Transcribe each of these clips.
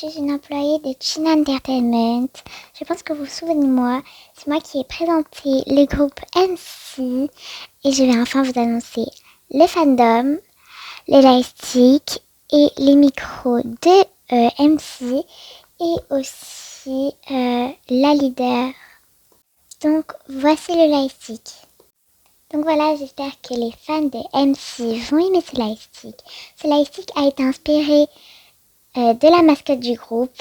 suis une employée de China Entertainment. Je pense que vous vous souvenez de moi. C'est moi qui ai présenté le groupe MC et je vais enfin vous annoncer le fandom, les lightsticks et les micros de MC et aussi la leader. Donc voici le lightstick. Donc voilà, j'espère que les fans de MC vont aimer ce lightstick. Ce lightstick a été inspiré de la mascotte du groupe.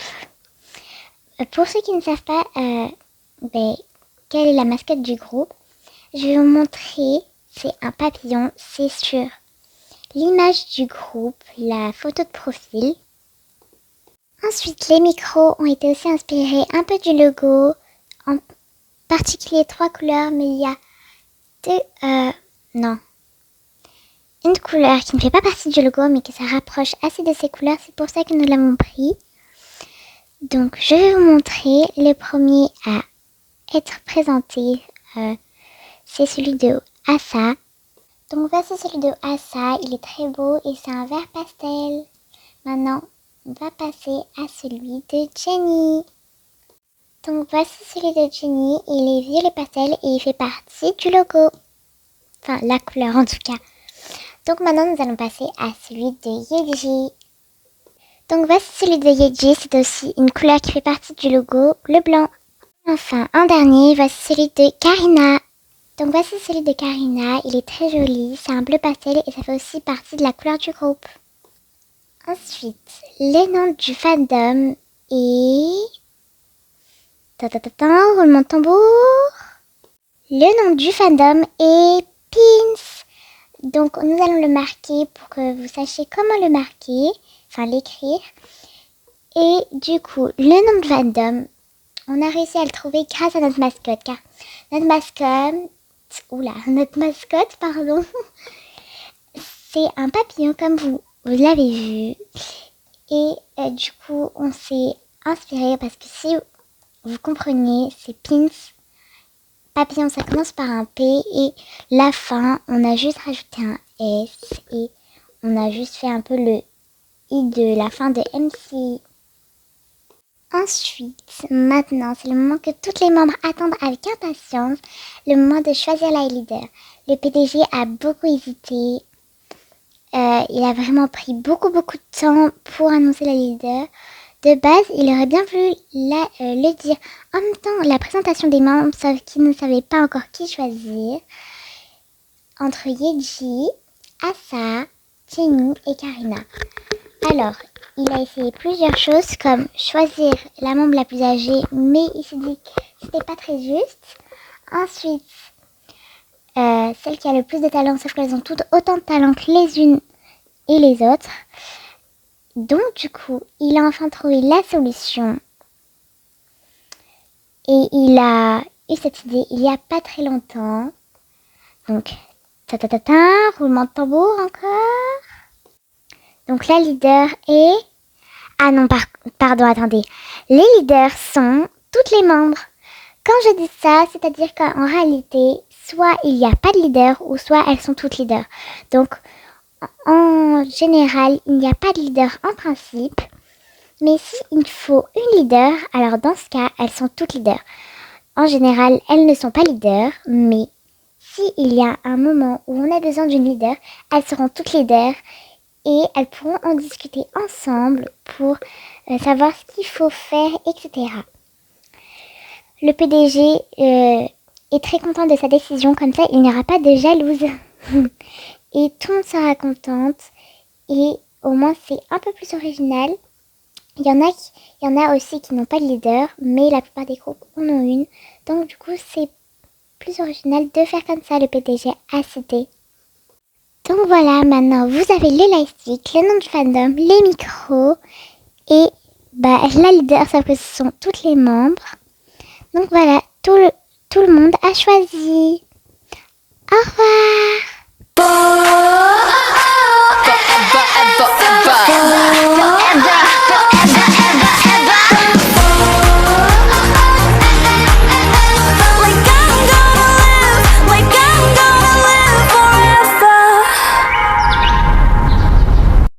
Pour ceux qui ne savent pas quelle est la mascotte du groupe, je vais vous montrer. C'est un papillon, c'est sur l'image du groupe, la photo de profil. Ensuite, les micros ont été aussi inspirés un peu du logo, en particulier 3 couleurs, mais il y a une couleur qui ne fait pas partie du logo, mais que ça rapproche assez de ces couleurs, c'est pour ça que nous l'avons pris. Donc, je vais vous montrer le premier à être présenté, c'est celui de Asa. Donc, voici celui de Asa, il est très beau et c'est un vert pastel. Maintenant, on va passer à celui de Jenny. Donc, voici celui de Jenny, il est violet pastel et il fait partie du logo. Enfin, la couleur en tout cas. Donc, maintenant, nous allons passer à celui de Yeji. Donc voici celui de Yeji, c'est aussi une couleur qui fait partie du logo, le blanc. Enfin, en dernier, voici celui de Karina. Donc voici celui de Karina, il est très joli, c'est un bleu pastel et ça fait aussi partie de la couleur du groupe. Ensuite, le nom du fandom est... roulement de tambour. Le nom du fandom est Pins. Donc nous allons le marquer pour que vous sachiez comment le marquer, enfin l'écrire. Et du coup, le nom de fandom, on a réussi à le trouver grâce à notre mascotte. Car notre mascotte, c'est un papillon comme vous l'avez vu. Et du coup, on s'est inspiré parce que si vous comprenez, c'est Pins. Papillon, ça commence par un P et la fin, on a juste rajouté un S et on a juste fait un peu le I de la fin de MC. Ensuite, maintenant, c'est le moment que tous les membres attendent avec impatience, le moment de choisir la leader. Le PDG a beaucoup hésité, il a vraiment pris beaucoup de temps pour annoncer la leader. De base, il aurait bien voulu le dire en même temps la présentation des membres, sauf qu'il ne savait pas encore qui choisir. Entre Yeji, Asa, Jenny et Karina. Alors, il a essayé plusieurs choses comme choisir la membre la plus âgée, mais il s'est dit que c'était pas très juste. Ensuite, celle qui a le plus de talent, sauf qu'elles ont toutes autant de talent que les unes et les autres. Donc, du coup, il a enfin trouvé la solution. Et il a eu cette idée il y a pas très longtemps. Donc, roulement de tambour encore. Donc, la leader est... Ah non, pardon, attendez. Les leaders sont toutes les membres. Quand je dis ça, c'est-à-dire qu'en réalité, soit il n'y a pas de leader ou soit elles sont toutes leaders. Donc, en général, il n'y a pas de leader en principe. Mais s'il faut une leader, alors dans ce cas, elles sont toutes leaders. En général, elles ne sont pas leaders, mais s'il y a un moment où on a besoin d'une leader, elles seront toutes leaders et elles pourront en discuter ensemble pour savoir ce qu'il faut faire, etc. Le PDG est très content de sa décision, comme ça il n'y aura pas de jalouse. Et tout le monde sera contente et au moins c'est un peu plus original. Il y en a aussi qui n'ont pas de leader, mais la plupart des groupes en ont une. Donc du coup c'est plus original de faire comme ça, le PDG a cité. Donc voilà, maintenant vous avez le lightstick, le nom du fandom, les micros et la leader, sauf que ce sont toutes les membres. Donc voilà, tout le monde a choisi. Au revoir.